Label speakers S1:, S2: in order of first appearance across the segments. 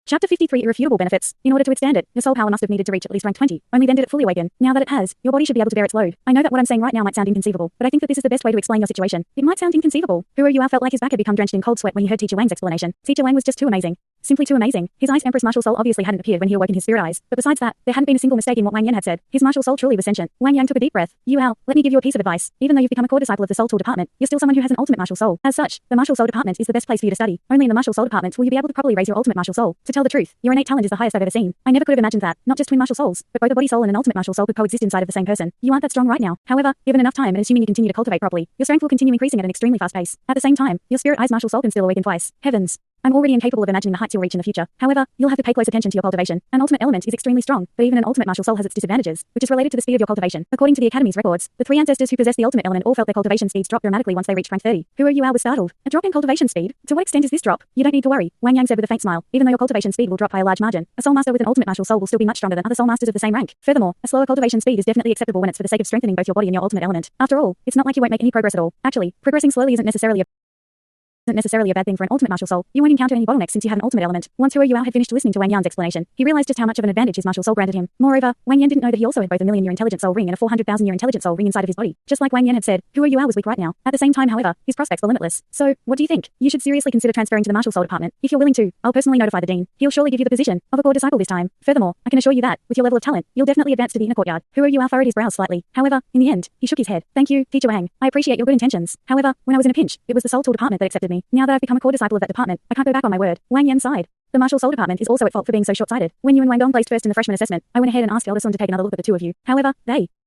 S1: Chapter 53 Irrefutable Benefits. In order to withstand it, your soul power must have needed to reach at least rank 20. Only then did it fully awaken. Now that it has, your body should be able to bear its load. I know that what I'm saying right now might sound inconceivable, but I think that this is the best way to explain your situation. It might sound inconceivable. Who are you? Felt like his back had become drenched in cold sweat when he heard Teacher Wang's explanation. Teacher Wang was just too amazing. Simply too amazing. His Ice Empress martial soul obviously hadn't appeared when he awoke in his spirit eyes, but besides that, there hadn't been a single mistake in what Wang Yan had said. His martial soul truly was sentient. Wang Yang took a deep breath. Yuao, let me give you a piece of advice. Even though you've become a core disciple of the Soul Tool department, you're still someone who has an ultimate martial soul. As such, the martial soul department is the best place for you to study. Only in the martial soul department will you be able to properly raise your ultimate martial soul. To tell the truth, your innate talent is the highest I've ever seen. I never could have imagined that, not just twin martial souls, but both a body soul and an ultimate martial soul could coexist inside of the same person. You aren't that strong right now. However, given enough time and assuming you continue to cultivate properly, your strength will continue increasing at an extremely fast pace. At the same time, your spirit eyes martial soul can still awaken twice. Heavens. I'm already incapable of imagining the heights you'll reach in the future. However, you'll have to pay close attention to your cultivation. An ultimate element is extremely strong, but even an ultimate martial soul has its disadvantages, which is related to the speed of your cultivation. According to the Academy's records, the 3 ancestors who possess the ultimate element all felt their cultivation speeds drop dramatically once they reached rank 30. Who are you? Was startled. A drop in cultivation speed? To what extent is this drop? You don't need to worry, Wang Yang said with a faint smile. Even though your cultivation speed will drop by a large margin, a soul master with an ultimate martial soul will still be much stronger than other soul masters of the same rank. Furthermore, a slower cultivation speed is definitely acceptable when it's for the sake of strengthening both your body and your ultimate element. After all, it's not like you won't make any progress at all. Actually, progressing slowly isn't necessarily a bad thing for an ultimate martial soul. You won't encounter any bottlenecks since you have an ultimate element. Once Hua Yuao had finished listening to Wang Yan's explanation, he realized just how much of an advantage his martial soul granted him. Moreover, Wang Yan didn't know that he also had both a million-year intelligent soul ring and a 400,000-year intelligent soul ring inside of his body. Just like Wang Yan had said, Hua Yuao was weak right now. At the same time, however, his prospects were limitless. So, what do you think? You should seriously consider transferring to the martial soul department. If you're willing to, I'll personally notify the dean. He'll surely give you the position of a core disciple this time. Furthermore, I can assure you that, with your level of talent, you'll definitely advance to the inner courtyard. Hua Yuao furrowed his brows slightly. However, in the end, he shook his head. Thank you, Teacher Wang. I appreciate your good intentions. However, when I was in a pinch, it was the Soul Tool department that accepted me. Now that I've become a core disciple of that department, I can't go back on my word. Wang Yan sighed. The martial soul department is also at fault for being so short-sighted. When you and Wang Dong placed first in the freshman assessment, I went ahead and asked Elder Sun to take another look at the two of you. However,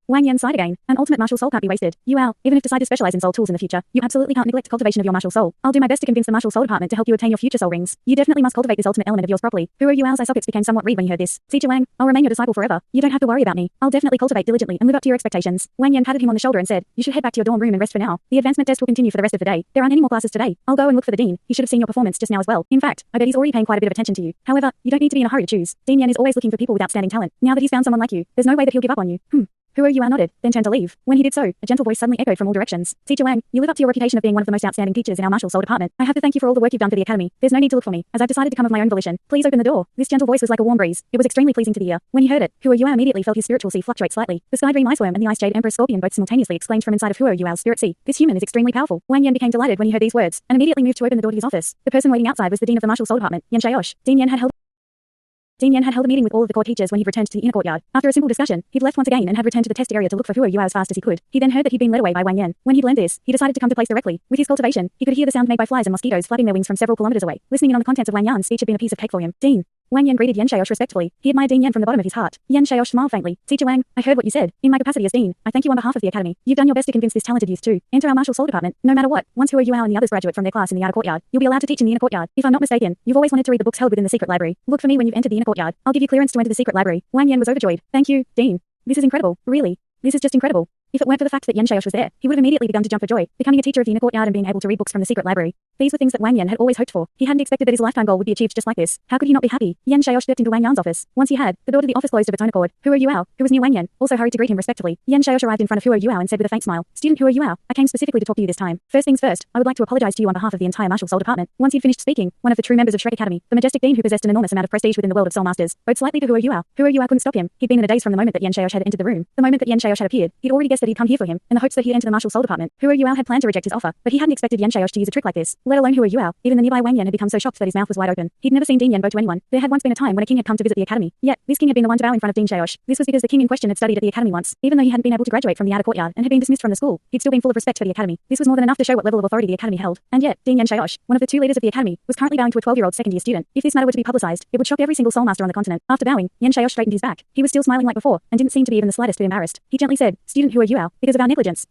S1: Wang Yan sighed again. An ultimate martial soul can't be wasted. Yuao, even if decide to specialize in soul tools in the future, you absolutely can't neglect cultivation of your martial soul. I'll do my best to convince the martial soul department to help you obtain your future soul rings. You definitely must cultivate this ultimate element of yours properly. Hua Yuao's eye sockets became somewhat red when he heard this. Teacher Wang, I'll remain your disciple forever. You don't have to worry about me. I'll definitely cultivate diligently and live up to your expectations. Wang Yan patted him on the shoulder and said, you should head back to your dorm room and rest for now. The advancement test will continue for the rest of the day. There aren't any more classes today. I'll go and look for the dean. He should have seen your performance just now as well. In fact, I bet he's already paying quite a bit of attention to you. However, you don't need to be in a hurry to choose. Dean Yan is always looking for people with outstanding talent. Now that he's found someone like you, there's no way that he'll give up on you. Hua Yuao nodded, then turned to leave. When he did so, a gentle voice suddenly echoed from all directions. Teacher Wang, you live up to your reputation of being one of the most outstanding teachers in our martial soul department. I have to thank you for all the work you've done for the academy. There's no need to look for me, as I've decided to come of my own volition. Please open the door. This gentle voice was like a warm breeze. It was extremely pleasing to the ear. When he heard it, Hua Yuao immediately felt his spiritual sea fluctuate slightly. The Sky Dream Ice Worm and the Ice Jade Emperor Scorpion both simultaneously exclaimed from inside of Hua Yuao's spirit sea. This human is extremely powerful. Wang Yan became delighted when he heard these words, and immediately moved to open the door to his office. The person waiting outside was the dean of the martial soul department, Yan Shaosh. Dean Yan had held a meeting with all of the core teachers when he returned to the inner courtyard. After a simple discussion, he'd left once again and had returned to the test area to look for Hua Yuao as fast as he could. He then heard that he'd been led away by Wang Yan. When he'd learned this, he decided to come to place directly. With his cultivation, he could hear the sound made by flies and mosquitoes flapping their wings from several kilometers away. Listening in on the contents of Wang Yan's speech had been a piece of cake for him. Dean. Wang Yan greeted Yan Shaosh respectfully. He admired Dean Yan from the bottom of his heart. Yan Shaosh smiled faintly. Teacher Wang, I heard what you said. In my capacity as dean, I thank you on behalf of the academy. You've done your best to convince this talented youth to enter our martial soul department. No matter what, once Hua Yuao and the others graduate from their class in the outer courtyard, you'll be allowed to teach in the inner courtyard. If I'm not mistaken, you've always wanted to read the books held within the secret library. Look for me when you've entered the inner courtyard. I'll give you clearance to enter the secret library. Wang Yan was overjoyed. Thank you, Dean. This is incredible. Really. This is just incredible. If it weren't for the fact that Yan Shaosh was there, he would have immediately begun to jump for joy, becoming a teacher of the inner courtyard and being able to read books from the secret library. These were things that Wang Yan had always hoped for. He hadn't expected that his lifetime goal would be achieved just like this. How could he not be happy? Yan Shaosh stepped into Wang Yan's office. Once he had, the door to the office closed of its own accord. Hua Yuao, who was near Wang Yan, also hurried to greet him respectfully. Yan Shaosh arrived in front of Hua Yuao and said with a faint smile, Student Hua Yuao, I came specifically to talk to you this time. First things first, I would like to apologize to you on behalf of the entire martial soul department. Once he'd finished speaking, one of the true members of Shrek Academy, the majestic dean who possessed an enormous amount of prestige within the world of soul masters, bowed slightly to Hua Yuao. Hua Yuao couldn't stop him. He'd been in a daze from the moment that Yan Shaosh had entered the room. The moment that Yan Shaosh had appeared, he'd already guessed that he'd come here for him, in the hopes that he'd enter the martial soul department. Hua Yuao had planned to reject his offer, but he hadn't expected Yan Shaosh to use a trick like this, let alone Hua Yuao. Even the nearby Wang Yan had become so shocked that his mouth was wide open. He'd never seen Dean Yan bow to anyone. There had once been a time when a king had come to visit the academy. Yet, this king had been the one to bow in front of Dean Shaosh. This was because the king in question had studied at the academy once. Even though he hadn't been able to graduate from the outer courtyard and had been dismissed from the school, he'd still been full of respect for the academy. This was more than enough to show what level of authority the academy held. And yet, Dean Yan Shaosh, one of the two leaders of the academy, was currently bowing to a 12-year-old second-year student. If this matter were to be publicized, it would shock every single soul master on the continent. After bowing, Yan Shaosh straightened his back. He was still smiling like before, and didn't seem to be even the slightest bit embarrassed. He gently said, Student Hua Yuao, because of our negligence.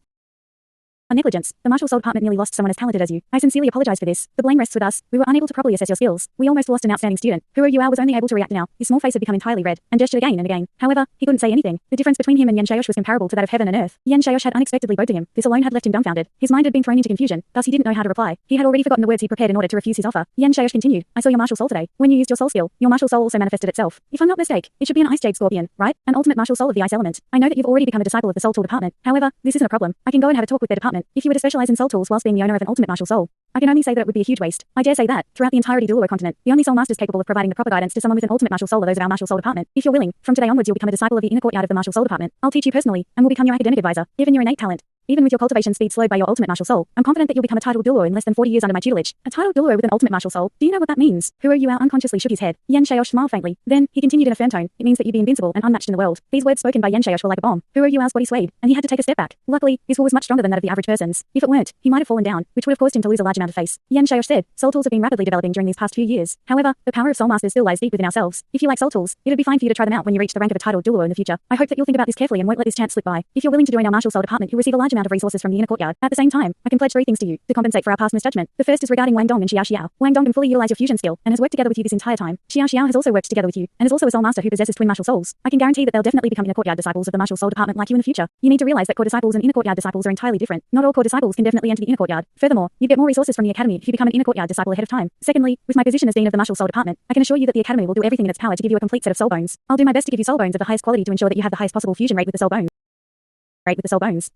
S1: Our negligence. The martial soul department nearly lost someone as talented as you. I sincerely apologize for this. The blame rests with us. We were unable to properly assess your skills. We almost lost an outstanding student. Hua Yuao was only able to react now. His small face had become entirely red, and gestured again and again. However, he couldn't say anything. The difference between him and Yan Shaosh was comparable to that of heaven and earth. Yan Shaosh had unexpectedly bowed to him. This alone had left him dumbfounded. His mind had been thrown into confusion, thus he didn't know how to reply. He had already forgotten the words he prepared in order to refuse his offer. Yan Shaosh continued, I saw your martial soul today. When you used your soul skill, your martial soul also manifested itself. If I'm not mistaken, it should be an Ice Jade Scorpion, right? An ultimate martial soul of the ice element. I know that you've already become a disciple of the Soul Tool department. However, this isn't a problem. I can go and have a talk with their department. If you were to specialize in soul tools whilst being the owner of an ultimate martial soul, I can only say that it would be a huge waste. I dare say that, throughout the entirety Douluo continent, the only soul masters capable of providing the proper guidance to someone with an ultimate martial soul are those of our martial soul department. If you're willing, from today onwards you'll become a disciple of the inner courtyard of the martial soul department. I'll teach you personally, and will become your academic advisor, given your innate talent. Even with your cultivation speed slowed by your ultimate martial soul, I'm confident that you'll become a titled Douluo in less than 40 years under my tutelage. A titled Douluo with an ultimate martial soul? Do you know what that means? Huro Yuao unconsciously shook his head. Yan Shaosh smiled faintly. Then, he continued in a firm tone, it means that you'd be invincible and unmatched in the world. These words spoken by Yan Shaosh were like a bomb. Huro Yuao's body swayed, and he had to take a step back. Luckily, his will was much stronger than that of the average person's. If it weren't, he might have fallen down, which would have caused him to lose a large amount of face. Yan Shaosh said, soul tools have been rapidly developing during these past few years. However, the power of soul masters still lies deep within ourselves. If you like soul tools, it'd be fine for you to try them out when you reach the rank of a titled Douluo in the future. I hope that you'll think about this carefully and won't let this chance slip by. If you're willing to join our martial soul department, you'll receive a large amount of resources from the inner courtyard. At the same time, I can pledge 3 things to you to compensate for our past misjudgment. The first is regarding Wang Dong and Xiao Xiao. Wang Dong can fully utilize your fusion skill and has worked together with you this entire time. Xiao Xiao has also worked together with you and is also a soul master who possesses twin martial souls. I can guarantee that they'll definitely become inner courtyard disciples of the martial soul department like you in the future. You need to realize that core disciples and inner courtyard disciples are entirely different. Not all core disciples can definitely enter the inner courtyard. Furthermore, you get more resources from the academy if you become an inner courtyard disciple ahead of time. Secondly, with my position as dean of the martial soul department, I can assure you that the academy will do everything in its power to give you a complete set of soul bones. I'll do my best to give you soul bones of the highest quality to ensure that you have the highest possible fusion rate with the soul bones.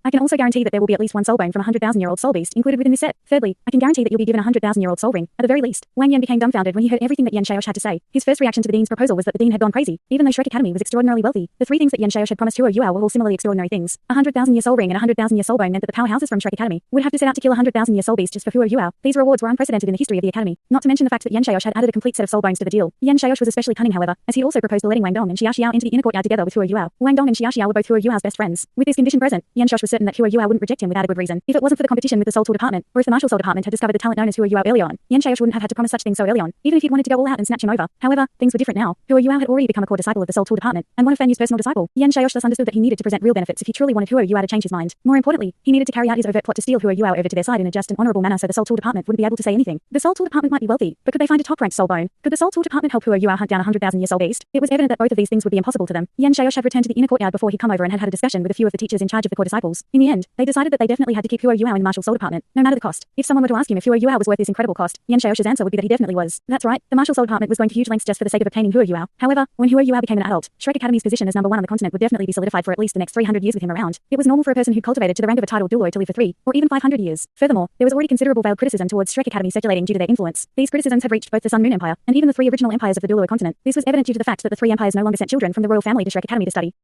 S1: I can also guarantee that there will be at least one soul bone from a 100,000-year-old soul beast included within this set. Thirdly, I can guarantee that you'll be given a 100,000-year-old soul ring. At the very least, Wang Yan became dumbfounded when he heard everything that Yan Shaosh had to say. His first reaction to the dean's proposal was that the dean had gone crazy. Even though Shrek Academy was extraordinarily wealthy, the 3 things that Yan Shaosh had promised Huro Yuao were all similarly extraordinary things. A 100,000-year soul ring and a 100,000-year soul bone meant that the powerhouses from Shrek Academy would have to set out to kill a 100,000-year soul beast just for Huro Yuao. These rewards were unprecedented in the history of the academy. Not to mention the fact that Yan Shaosh had added a complete set of soul bones to the deal. Yan Shaosh was especially cunning, however, as he also proposed letting Wang Dong and Xiao Xiao into the inner courtyard together with Huro Yuao. Wang Dong and Xiao Xiao were both Huro Yuao's best friends. With this condition present, Yan Shaosh was certain that Huro Yuao wouldn't reject him without a good reason. If it wasn't for the competition with the soul tool department, or if the martial soul department had discovered the talent known as Huro Yuao early on, Yan Shaosh wouldn't have had to promise such things so early on, even if he'd wanted to go all out and snatch him over. However, things were different now. Huro Yuao had already become a core disciple of the soul tool department, and one of Fan Yu's personal disciple. Yan Shaosh thus understood that he needed to present real benefits if he truly wanted Huro Yuao to change his mind. More importantly, he needed to carry out his overt plot to steal Huro Yuao over to their side in a just and honorable manner so the soul tool department wouldn't be able to say anything. The soul tool department might be wealthy, but could they find a top-ranked soul bone? Could the soul tool department help Huro Yuao hunt down a 100,000-year soul beast? It was evident that both of these things would be impossible to them. Yan Shaosh had returned to the inner courtyard before he'd come over and had a discussion with a few of the teachers in charge of the core disciples. In the end, they decided that they definitely had to keep Huro Yuao in the martial soul department, no matter the cost. If someone were to ask him if Huro Yuao was worth this incredible cost, Yan Shaosh's answer would be that he definitely was. That's right, the martial soul department was going to huge lengths just for the sake of obtaining Huro Yuao. However, when Huro Yuao became an adult, Shrek Academy's position as number 1 on the continent would definitely be solidified for at least the next 300 years with him around. It was normal for a person who cultivated to the rank of a titled Douluo to live for 3, or even 500 years. Furthermore, there was already considerable veiled criticism towards Shrek Academy circulating due to their influence. These criticisms had reached both the Sun Moon Empire, and even the 3 original empires of the Douluo continent. This was evident due to the fact that the 3 empires no longer sent children from the royal family to Shrek Academy to study.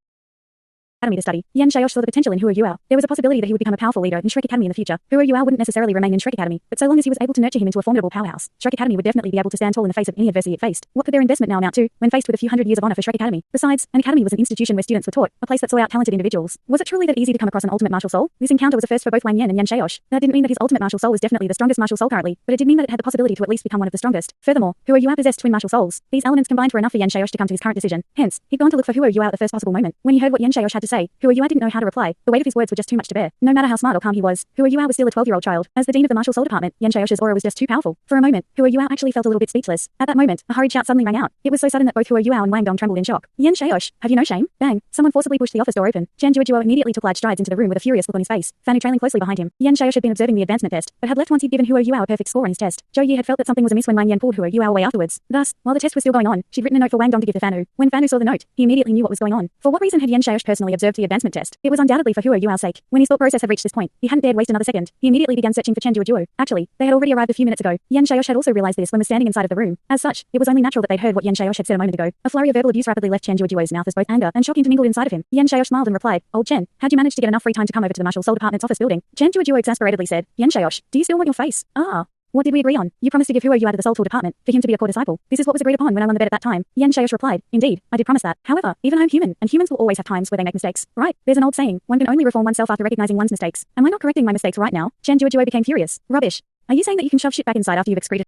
S1: Yan Shaosh saw the potential in Huro Yuao. There was a possibility that he would become a powerful leader in Shrek Academy in the future. Huro Yuao wouldn't necessarily remain in Shrek Academy, but so long as he was able to nurture him into a formidable powerhouse, Shrek Academy would definitely be able to stand tall in the face of any adversity it faced. What could their investment now amount to, when faced with a few hundred years of honor for Shrek Academy? Besides, an academy was an institution where students were taught, a place that sought out talented individuals. Was it truly that easy to come across an ultimate martial soul? This encounter was a first for both Wang Yan and Yan Shaosh. That didn't mean that his ultimate martial soul was definitely the strongest martial soul currently, but it did mean that it had the possibility to at least become one of the strongest. Furthermore, Huro Yuao possessed twin martial souls. These elements combined were enough for Yan Shaosh to come to his current decision. Hence, he'd gone to look for Huro Yuao at the first possible moment. When he heard what Yan Shaosh had to say, Huro Yuao didn't know how to reply. The weight of his words were just too much to bear. No matter how smart or calm he was, Huro Yuao was still a 12-year-old child. As the dean of the martial soul department, Yan Shaosh's aura was just too powerful. For a moment, Huro Yuao actually felt a little bit speechless. At that moment, a hurried shout suddenly rang out. It was so sudden that both Huro Yuao and Wang Dong trembled in shock. Yan Shaosh, have you no shame? Bang! Someone forcibly pushed the office door open. Duo immediately took large strides into the room with a furious look on his face, Fan Yu trailing closely behind him. Yan Shaosh had been observing the advancement test, but had left once he'd given Huro Yuao a perfect score on his test. Zhou Yi had felt that something was amiss when Wang Yan pulled Huro Yuao away afterwards. Thus, while the test was still going on, she'd written a note for Wang Dong to give to Fan Yu. When Fan Yu saw the note, he immediately knew what was going on. For what reason had Yan Shaosh personally observed the advancement test? It was undoubtedly for Huro Yuao's sake. When his thought process had reached this point, he hadn't dared waste another second. He immediately began searching for Duo. Actually, they had already arrived a few minutes ago. Yan Shaosh had also realized this when was standing inside of the room. As such, it was only natural that they'd heard what Yan Shaosh had said a moment ago. A flurry of verbal abuse rapidly left Duo's mouth as both anger and shock intermingled inside of him. Yan Shaosh smiled and replied, "Old Chen, how'd you manage to get enough free time to come over to the martial soul department's office building?" Duo exasperatedly said, "Yan Shaosh, do you still want your face? Ah. What did we agree on? You promised to give Huro Yuao to the soul tool department, for him to be a core disciple. This is what was agreed upon when I won the bet at that time." Yan Shaosh replied, "Indeed, I did promise that. However, even I'm human, and humans will always have times where they make mistakes, right? There's an old saying, one can only reform oneself after recognizing one's mistakes. Am I not correcting my mistakes right now?" Duo became furious. "Rubbish. Are you saying that you can shove shit back inside after you've excreted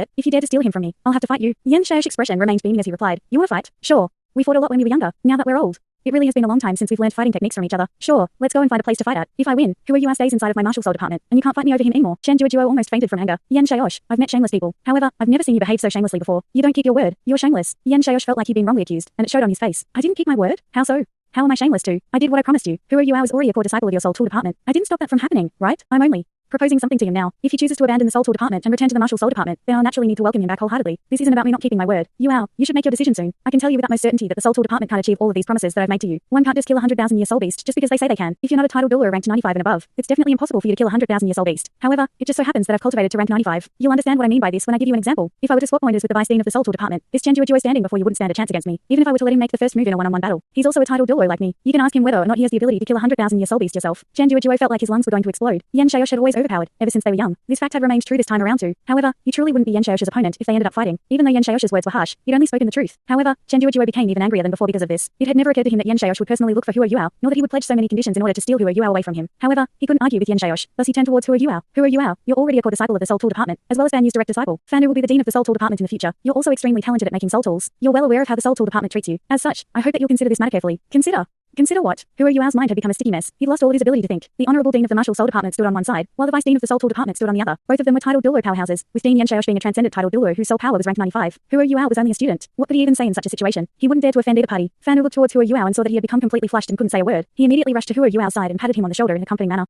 S1: it? If you dare to steal him from me, I'll have to fight you." Yan Shaosh's expression remained beaming as he replied, "You wanna fight? Sure. We fought a lot when we were younger. Now that we're old, it really has been a long time since we've learned fighting techniques from each other. Sure, let's go and find a place to fight at. If I win, Huro Yuao stays inside of my martial soul department, and you can't fight me over him anymore." Duo almost fainted from anger. "Yan Shaosh, I've met shameless people. However, I've never seen you behave so shamelessly before. You don't keep your word. You're shameless." Yan Shaosh felt like he'd been wrongly accused, and it showed on his face. "I didn't keep my word? How so? How am I shameless too? I did what I promised you. Huro Yuao is already a core disciple of your soul tool department. I didn't stop that from happening, right? I'm only proposing something to him now. If he chooses to abandon the Soul Tool department and return to the Martial Soul department, then I'll naturally need to welcome him back wholeheartedly. This isn't about me not keeping my word. You should make your decision soon. I can tell you with utmost certainty that the Soul Tool department can't achieve all of these promises that I've made to you. One can't just kill a 100,000-year soul beast just because they say they can. If you're not a title Douluo ranked 95 and above, it's definitely impossible for you to kill a 100,000-year soul beast. However, it just so happens that I've cultivated to rank 95. You'll understand what I mean by this when I give you an example. If I were to swap pointers with the Vice Dean of the Soul Tool department, this Chen Duo standing before you wouldn't stand a chance against me, even if I were to let him make the first move in a one-on-one battle. He's also a title Douluo like me. You can ask him whether or not he has the ability to kill a 100,000-year soul beast yourself. Chen Duo felt like his lungs were going to explode. Yan Xiaosh had always overpowered, ever since they were young. This fact had remained true this time around too. However, he truly wouldn't be Yan Xiaosh's opponent if they ended up fighting. Even though Yan Xiaosh's words were harsh, he'd only spoken the truth. However, Chen Duo became even angrier than before because of this. It had never occurred to him that Yan Xiaosh would personally look for Huo Yuao, nor that he would pledge so many conditions in order to steal Huo Yuao away from him. However, he couldn't argue with Yan Xiaosh, thus he turned towards Huo Yuao. Huo Yuao, you're already a core disciple of the Soul Tool department, as well as Fan Yu's direct disciple. Fan Yu will be the dean of the Soul Tool department in the future. You're also extremely talented at making soul tools. You're well aware of how the Soul Tool department treats you. As such, I hope that you'll consider this matter carefully. Consider what? Huo Yuao's mind had become a sticky mess. He'd lost all of his ability to think. The honorable dean of the Martial Soul department stood on one side, while the vice dean of the Soul Tool department stood on the other. Both of them were titled Douluo powerhouses, with Dean Yan Xiaosh being a transcendent titled Douluo whose soul power was ranked 95. Huo Yuao was only a student. What could he even say in such a situation? He wouldn't dare to offend either party. Fan Yu looked towards Huo Yuao and saw that he had become completely flushed and couldn't say a word. He immediately rushed to Huo Yuao's side and patted him on the shoulder in a comforting manner.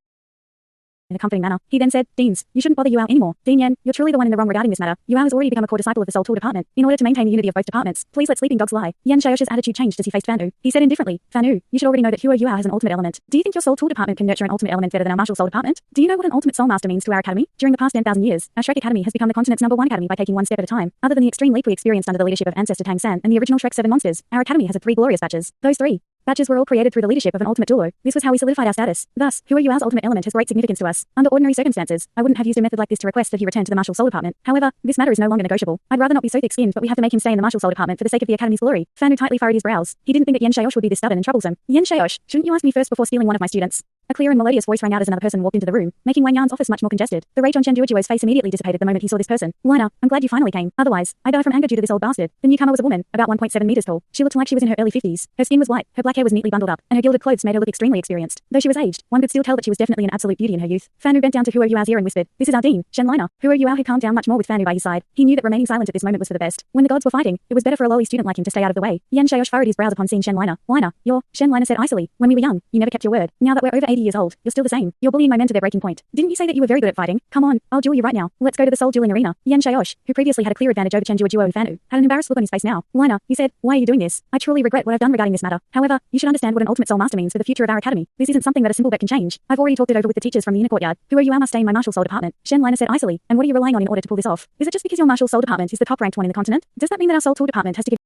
S1: He then said, Deans, you shouldn't bother Yuao anymore. Dean Yan, you're truly the one in the wrong regarding this matter. Yuao has already become a core disciple of the Soul Tool department. In order to maintain the unity of both departments, please let sleeping dogs lie. Yan Xiaosh's attitude changed as he faced Fan Yu. He said indifferently, Fan Yu, you should already know that Huo Yuao has an ultimate element. Do you think your Soul Tool department can nurture an ultimate element better than our Martial Soul department? Do you know what an ultimate soul master means to our academy? During the past 10,000 years, our Shrek Academy has become the continent's #1 academy by taking one step at a time. Other than the extreme leap we experienced under the leadership of ancestor Tang Clan and the original Shrek 7 monsters, our academy has had 3 glorious batches. Those 3 batches were all created through the leadership of an ultimate Douluo. This was how we solidified our status. Thus, Huo Yuao's ultimate element has great significance to us. Under ordinary circumstances, I wouldn't have used a method like this to request that he return to the Martial Soul department. However, this matter is no longer negotiable. I'd rather not be so thick-skinned, but we have to make him stay in the Martial Soul department for the sake of the academy's glory. Fan Yu tightly furrowed his brows. He didn't think that Yan Xiaosh would be this stubborn and troublesome. Yan Xiaosh, shouldn't you ask me first before stealing one of my students? A clear and melodious voice rang out as another person walked into the room, making Wang Yan's office much more congested. The rage on Chen Duo's face immediately dissipated the moment he saw this person. Liner, I'm glad you finally came. Otherwise, I die from anger due to this old bastard. The newcomer was a woman, about 1.7 meters tall. She looked like she was in her early 50s. Her skin was white, her black hair was neatly bundled up, and her gilded clothes made her look extremely experienced. Though she was aged, one could still tell that she was definitely an absolute beauty in her youth. Fan Yu bent down to Huo Yuao's ear and whispered, "This is our dean, Shen Liner." Huo Yuao had calmed down much more with Fan Yu by his side. He knew that remaining silent at this moment was for the best. When the gods were fighting, it was better for a lowly student like him to stay out of the way. Yan Xiaosh furrowed his brows upon seeing Shen Liner. Liner, Shen Liner said icily, when we were young, you never kept your word. Now that we're over 80 years old, you're still the same. You're bullying my men to their breaking point. Didn't you say that you were very good at fighting? Come on, I'll duel you right now. Let's go to the soul dueling arena. Yan Xiaosh, who previously had a clear advantage over Chen Duo and Fan Yu, had an embarrassed look on his face now. Liner, he said, why are you doing this? I truly regret what I've done regarding this matter. However, you should understand what an ultimate soul master means for the future of our academy. This isn't something that a simple bet can change. I've already talked it over with the teachers from the inner courtyard. Huo Yuao must stay in my Martial Soul department. Shen Liner said icily, and what are you relying on in order to pull this off? Is it just because your Martial Soul department is the top ranked one in the continent? Does that mean that our Soul Tool department has to give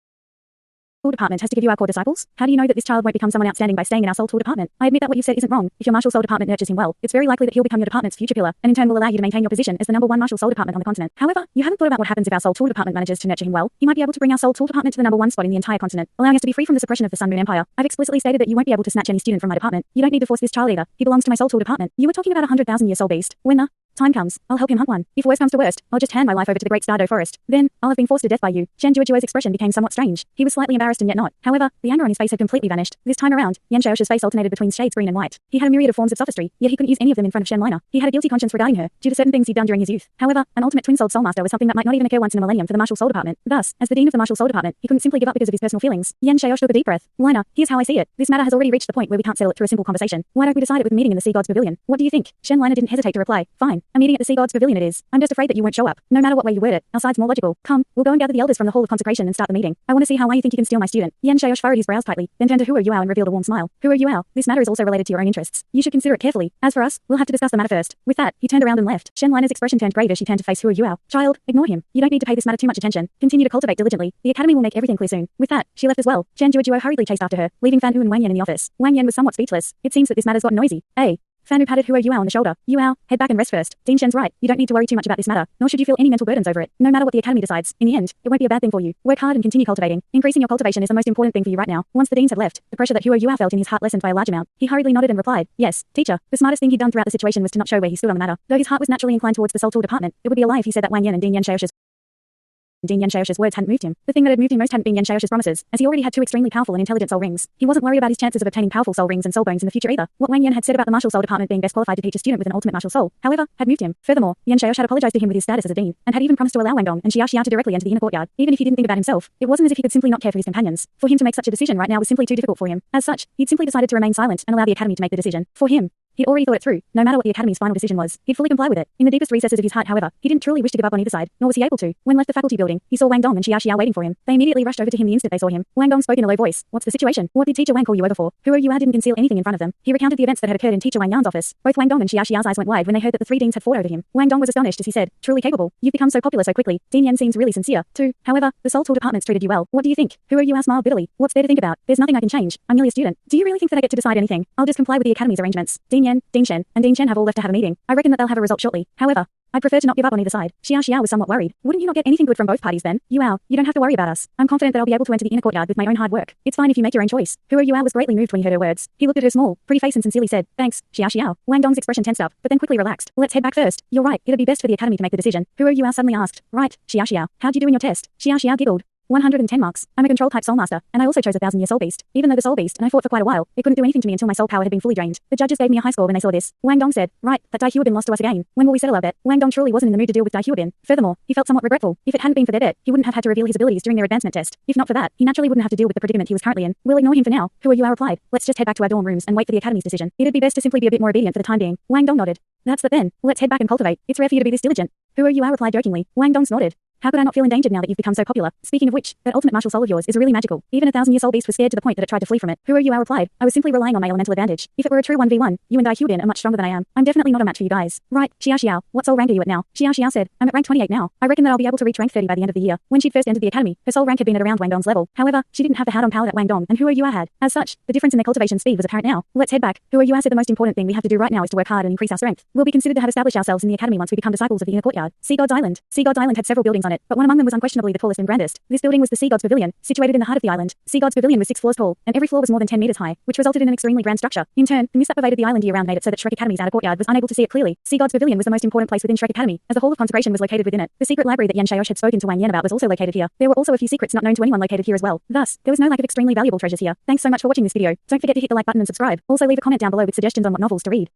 S1: you our core disciples? How do you know that this child won't become someone outstanding by staying in our Soul Tool department? I admit that what you've said isn't wrong. If your Martial Soul department nurtures him well, it's very likely that he'll become your department's future pillar, and in turn will allow you to maintain your position as the #1 Martial Soul department on the continent. However, you haven't thought about what happens if our Soul Tool department manages to nurture him well. He might be able to bring our Soul Tool department to the #1 spot in the entire continent, allowing us to be free from the suppression of the Sun Moon Empire. I've explicitly stated that you won't be able to snatch any student from my department. You don't need to force this child either. He belongs to my Soul Tool department. You were talking about a 100,000-year soul beast. When the time comes, I'll help him hunt one. If worst comes to worst, I'll just hand my life over to the Great Stardo Forest. Then, I'll have been forced to death by you. Chen Duo's expression became somewhat strange. He was slightly embarrassed and yet not. However, the anger on his face had completely vanished. This time around, Yan Xiaosh's face alternated between shades green and white. He had a myriad of forms of sophistry, yet he couldn't use any of them in front of Shen Liner. He had a guilty conscience regarding her, due to certain things he'd done during his youth. However, an ultimate twin-souled soul master was something that might not even occur once in a millennium for the Martial Soul department. Thus, as the dean of the Martial Soul department, he couldn't simply give up because of his personal feelings. Yan Xiaosh took a deep breath. Liner, here's how I see it. This matter has already reached the point where we can't settle it through a simple conversation. Why don't we decide it with a meeting in the Sea Gods Pavilion? What do you think? Shen Liner didn't hesitate to reply. Fine. A meeting at the Sea Gods Pavilion it is. I'm just afraid that you won't show up. No matter what way you word it, our side's more logical. Come, we'll go and gather the elders from the Hall of Consecration and start the meeting. I want to see how you think you can steal my student. Yan Xiaosh furrowed his brows tightly, then turned to Huo Yuao and revealed a warm smile. Huo Yuao, this matter is also related to your own interests. You should consider it carefully. As for us, we'll have to discuss the matter first. With that, he turned around and left. Shen Liner's expression turned grave as she turned to face Huo Yuao. Child, ignore him. You don't need to pay this matter too much attention. Continue to cultivate diligently. The academy will make everything clear soon. With that, she left as well. Chen Duo hurriedly chased after her, leaving Fan Yu and Wang Yan in the office. Wang Yan was somewhat speechless. It seems that this matter's gotten noisy. Fan Yu patted Huo Yuao on the shoulder. Yuao, head back and rest first. Dean Shen's right. You don't need to worry too much about this matter, nor should you feel any mental burdens over it. No matter what the academy decides, in the end, it won't be a bad thing for you. Work hard and continue cultivating. Increasing your cultivation is the most important thing for you right now. Once the deans had left, the pressure that Huo Yuao felt in his heart lessened by a large amount. He hurriedly nodded and replied, yes, teacher. The smartest thing he'd done throughout the situation was to not show where he stood on the matter. Though his heart was naturally inclined towards the Soul Tool department, it would be a lie if he said that Wang Yan and Dean Yan Xiaosh's words hadn't moved him. The thing that had moved him most hadn't been Yan Xiaosh's promises, as he already had 2 extremely powerful and intelligent soul rings. He wasn't worried about his chances of obtaining powerful soul rings and soul bones in the future either. What Wang Yan had said about the Martial Soul department being best qualified to teach a student with an ultimate martial soul, however, had moved him. Furthermore, Yan Xiaosh had apologized to him with his status as a dean, and had even promised to allow Wang Dong and Xia Xiao to directly enter the inner courtyard. Even if he didn't think about himself, it wasn't as if he could simply not care for his companions. For him to make such a decision right now was simply too difficult for him. As such, he'd simply decided to remain silent and allow the academy to make the decision. For him, He'd already thought it through, no matter what the Academy's final decision was. He'd fully comply with it. In the deepest recesses of his heart, however, he didn't truly wish to give up on either side, nor was he able to. When left the faculty building, he saw Wang Dong and Xia Xiao waiting for him. They immediately rushed over to him the instant they saw him. Wang Dong spoke in a low voice. What's the situation? What did Teacher Wang call you over for? Huro Yua didn't conceal anything in front of them. He recounted the events that had occurred in Teacher Wang Yan's office. Both Wang Dong and Xia Xiao's eyes went wide when they heard that the three deans had fought over him. Wang Dong was astonished as he said, truly capable. You've become so popular so quickly. Dean Yan seems really sincere, too. However, the Seoul Tour department's treated you well. What do you think? Huro Yua smiled bitterly. What's there to think about? There's nothing I can change. I'm merely a student. Do you really think that I get to decide anything? I'll just comply with the Academy's arrangements. Dean Yan, Dean Shen, and Dean Chen have all left to have a meeting. I reckon that they'll have a result shortly. However, I'd prefer to not give up on either side. Xia Xiao was somewhat worried. Wouldn't you not get anything good from both parties then? Yuao, you don't have to worry about us. I'm confident that I'll be able to enter the inner courtyard with my own hard work. It's fine if you make your own choice. Huro Yuao was greatly moved when he heard her words. He looked at her small, pretty face and sincerely said, thanks, Xia Xiao. Wang Dong's expression tensed up, but then quickly relaxed. Let's head back first. You're right, it'd be best for the Academy to make the decision. Huro Yuao suddenly asked, right, Xia Xiao, how'd you do in your test? Xia Xiao giggled. 110 marks. I'm a control-type soul master, and I also chose a 1,000-year soul beast. Even though the soul beast and I fought for quite a while, it couldn't do anything to me until my soul power had been fully drained. The judges gave me a high score when they saw this. Wang Dong said, right, that Dai Huabin lost to us again. When will we settle our bet? Wang Dong truly wasn't in the mood to deal with Dai Huabin. Furthermore, he felt somewhat regretful. If it hadn't been for their bet, he wouldn't have had to reveal his abilities during their advancement test. If not for that, he naturally wouldn't have to deal with the predicament he was currently in. We'll ignore him for now. Huro Yua replied, let's just head back to our dorm rooms and wait for the Academy's decision. It'd be best to simply be a bit more obedient for the time being. Wang Dong nodded. That's that then. Let's head back and cultivate. It's rare for you to be this diligent. Huro Yua replied jokingly. Wang Dong nodded. How could I not feel endangered now that you've become so popular? Speaking of which, that ultimate martial soul of yours is really magical. Even a 1,000-year soul beast was scared to the point that it tried to flee from it. Huro Yua replied, I was simply relying on my elemental advantage. If it were a true 1v1, you and Dai Huabin are much stronger than I am. I'm definitely not a match for you guys. Right, Xia Xiao, what soul rank are you at now? Xia Xiao said, I'm at rank 28 now. I reckon that I'll be able to reach rank 30 by the end of the year. When she'd first entered the Academy, her soul rank had been at around Wang Dong's level. However, she didn't have the hat-on power that Wang Dong and Huro Yua had. As such, the difference in their cultivation speed was apparent now. Let's head back. Huro Yua said the most important thing we have to do right now is to work hard and increase our strength. We'll be considered to have established ourselves in the Academy once we become disciples of the inner courtyard. Sea God's Island. Sea God's Island had several buildings on it, but one among them was unquestionably the tallest and grandest. This building was the Sea God's Pavilion, situated in the heart of the island. Sea God's Pavilion was 6 floors tall, and every floor was more than 10 meters high, which resulted in an extremely grand structure. In turn, the mist that pervaded the island year-round made it so that Shrek Academy's outer courtyard was unable to see it clearly. Sea God's Pavilion was the most important place within Shrek Academy, as the Hall of Consecration was located within it. The secret library that Yan Xiaosh had spoken to Wang Yan about was also located here. There were also a few secrets not known to anyone located here as well. Thus, there was no lack of extremely valuable treasures here. Thanks so much for watching this video. Don't forget to hit the like button and subscribe. Also leave a comment down below with suggestions on what novels to read.